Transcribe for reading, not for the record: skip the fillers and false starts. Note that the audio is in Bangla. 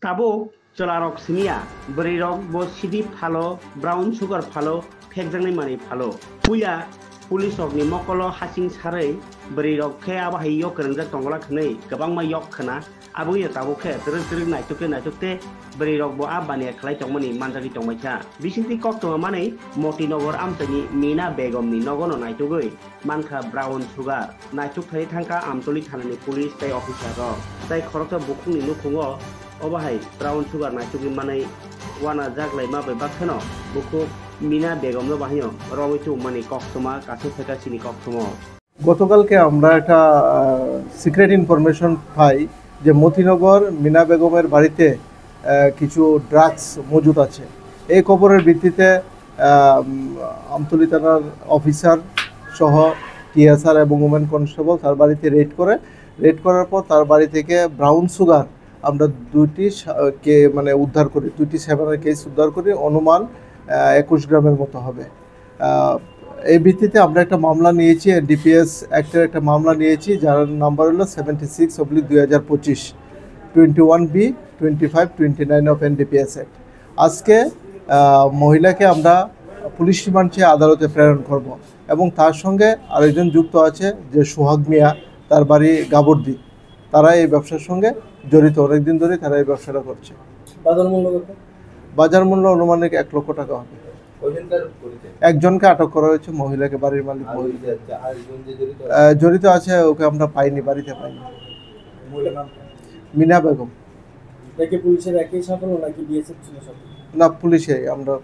Tabuk celarok sinia beri rok bo sidi phalo brown sugar phalo phekjangni mani phalo puya pulis rok ni mokolo hasing sarai beri rok khe aba hai yok krengjak tongla khnei gabang ma yok khana abui ya tabuk khe tereng naiktukte beri rok bo abani khlai tongmani manjagi tongmaikha bisinti kok tongmani Motinagar amtani Mina Begum ni nogono naitugui mankha brown sugar naituk thai thangka amtoli thanani pulis tai officer rok tai khorokta bukhungni nukhungo Obahai brown sugar naitugi manai wana jaglai ma bai bakhano buku Mina Begum no bahio rawitu mani koktoma kaছে থেকে চিনি koktoma গতকালকে আমরা একটা সিক্রেট ইনফরমেশন পাই যে মতিনগর মিনা বেগমের বাড়িতে কিছু ড্রাগস মজুদ আছে। এই খবরের ভিত্তিতে আমতলী থানার অফিসার সহ টিএসআর এবং ওমেন কনস্টেবল তার বাড়িতে রেড করার পর তার বাড়ি থেকে ব্রাউন সুগার আমরা দুইটি উদ্ধার করি, দুইটি সেভেনের কেস উদ্ধার করি, অনুমান 21 গ্রামের মতো হবে। এই ভিত্তিতে আমরা একটা মামলা নিয়েছি, ডিপিএস অ্যাক্টের একটা মামলা নিয়েছি যার নাম্বার হলো 76/2025 21B 2529 অফ এনডিপিএস অ্যাক্ট। আজকে মহিলাকে আমরা পুলিশ রিমান্ড চেয়ে আদালতে প্রেরণ করব এবং তার সঙ্গে আরেকজন যুক্ত আছে যে সোহাগ মিয়া, তার বাড়ি গাবর্দি। তারা এই ব্যবসার সঙ্গে জড়িত, অনেকদিন ধরে তারা এই ব্যবসাটা করছে। বাজার মূল্য অনুমানিক 1 লক্ষ টাকা হবে। একজনকে আটক করা হয়েছে, মহিলাকে, বাড়ির মালিক জড়িত আছে, ওকে আমরা পাইনি, বাড়িতে পাইনি। মিনা বেগম। পুলিশের একই সাফল্য নাকি বিএসএফ ছিল? না, পুলিশে আমরা